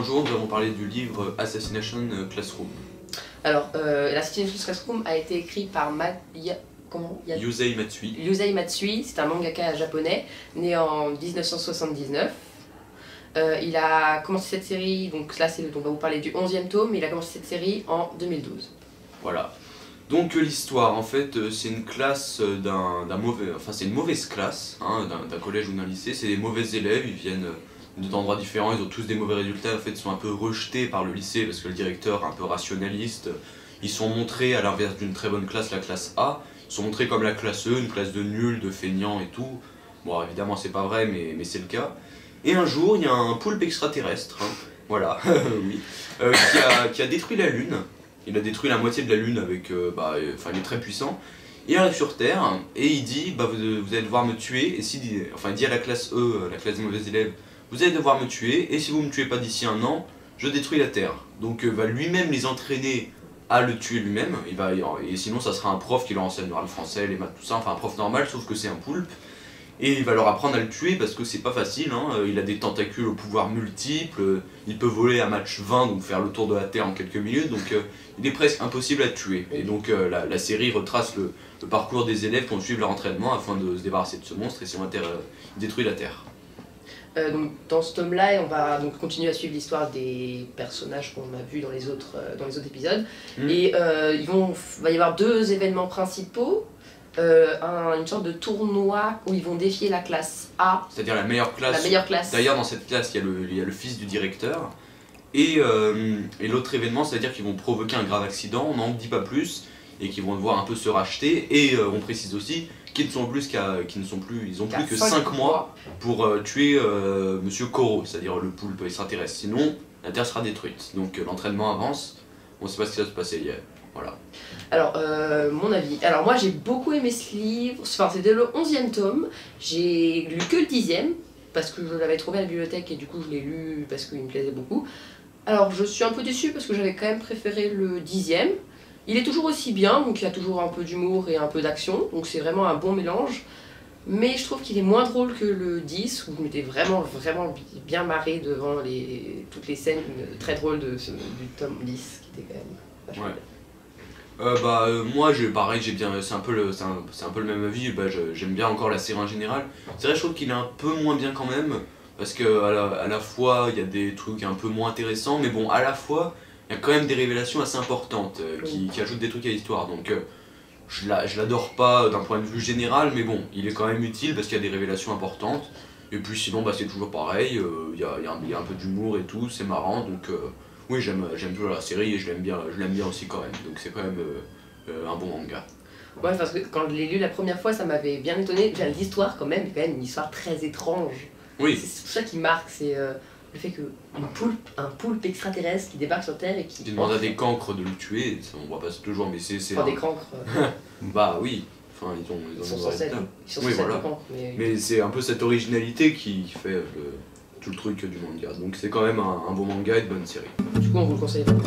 bonjour, nous allons parler du livre Assassination Classroom. Alors, Assassination Classroom a été écrit par Yusei Matsui. Yusei Matsui, c'est un mangaka japonais, né en 1979. Il a commencé cette série, donc là on va vous parler du 11e tome, mais il a commencé cette série en 2012. Voilà. Donc l'histoire, en fait, c'est une classe c'est une mauvaise classe, hein, d'un collège ou d'un lycée. C'est des mauvais élèves, ils viennent d'endroits différents, ils ont tous des mauvais résultats. En fait, ils sont un peu rejetés par le lycée parce que le directeur est un peu rationaliste. Ils sont montrés, à l'inverse d'une très bonne classe, la classe A, ils sont montrés comme la classe E, une classe de nuls, de feignants et tout. Bon, évidemment, c'est pas vrai, mais c'est le cas. Et un jour, il y a un poulpe extraterrestre, hein, voilà, oui, qui a détruit la Lune. Il a détruit la moitié de la Lune avec, il est très puissant. Il arrive sur Terre et il dit, vous allez devoir me tuer. Et il dit à la classe E, la classe des mauvais élèves, vous allez devoir me tuer. Et si vous me tuez pas d'ici un an, je détruis la Terre. Donc va lui-même les entraîner à le tuer lui-même. Et sinon, ça sera un prof qui leur enseignera le français, les maths, tout ça. Enfin, un prof normal, sauf que c'est un poulpe. Et il va leur apprendre à le tuer parce que c'est pas facile, hein. Il a des tentacules au pouvoir multiples, il peut voler à match 20, donc faire le tour de la Terre en quelques minutes, donc il est presque impossible à tuer. Et donc la série retrace le parcours des élèves qui vont suivre leur entraînement afin de se débarrasser de ce monstre et sinon il détruit la Terre. Donc, dans ce tome-là, on va donc continuer à suivre l'histoire des personnages qu'on a vus dans les autres épisodes. Et il va y avoir deux événements principaux. Une sorte de tournoi où ils vont défier la classe A. C'est-à-dire la meilleure classe. D'ailleurs, dans cette classe, il y a le fils du directeur. Et l'autre événement, c'est-à-dire qu'ils vont provoquer un grave accident, on n'en dit pas plus, et qu'ils vont devoir un peu se racheter. Et on précise aussi qu'ils n'ont plus que 5 mois pour tuer Monsieur Koro, c'est-à-dire le poulpe extraterrestre. Sinon, la Terre sera détruite. Donc l'entraînement avance, on ne sait pas ce qui va se passer hier. Voilà. Alors, mon avis. Alors, moi j'ai beaucoup aimé ce livre. Enfin, c'était le 11e tome. J'ai lu que le 10e, parce que je l'avais trouvé à la bibliothèque et du coup je l'ai lu parce qu'il me plaisait beaucoup. Alors, je suis un peu déçue parce que j'avais quand même préféré le 10e. Il est toujours aussi bien, donc il y a toujours un peu d'humour et un peu d'action, donc c'est vraiment un bon mélange. Mais je trouve qu'il est moins drôle que le 10, où je m'étais vraiment bien marrée devant toutes les scènes très drôles du tome 10, qui était quand même vachement bien. Moi pareil, c'est un peu le même avis. J'aime bien encore la série en général. C'est vrai, je trouve qu'il est un peu moins bien quand même parce que à la fois il y a des trucs un peu moins intéressants, mais bon, à la fois il y a quand même des révélations assez importantes qui ajoutent des trucs à l'histoire. Donc je l'adore pas d'un point de vue général, mais bon, il est quand même utile parce qu'il y a des révélations importantes. Et puis sinon c'est toujours pareil, il y a un peu d'humour et tout, c'est marrant, donc oui, j'aime toujours la série et je l'aime bien aussi quand même, donc c'est quand même un bon manga. Ouais, parce que quand je l'ai lu la première fois, ça m'avait bien étonné. L'histoire quand même une histoire très étrange. Oui. C'est tout ça qui marque, c'est le fait un poulpe extraterrestre qui débarque sur Terre et qui... Il demande à des cancres de le tuer, ça, on voit pas toujours, mais c'est... des cancres Bah oui, enfin ils sont censés être voilà. cancres, mais c'est un peu cette originalité qui fait tout le truc du manga, donc c'est quand même un bon manga et de bonne série. Du coup on vous le conseille vraiment.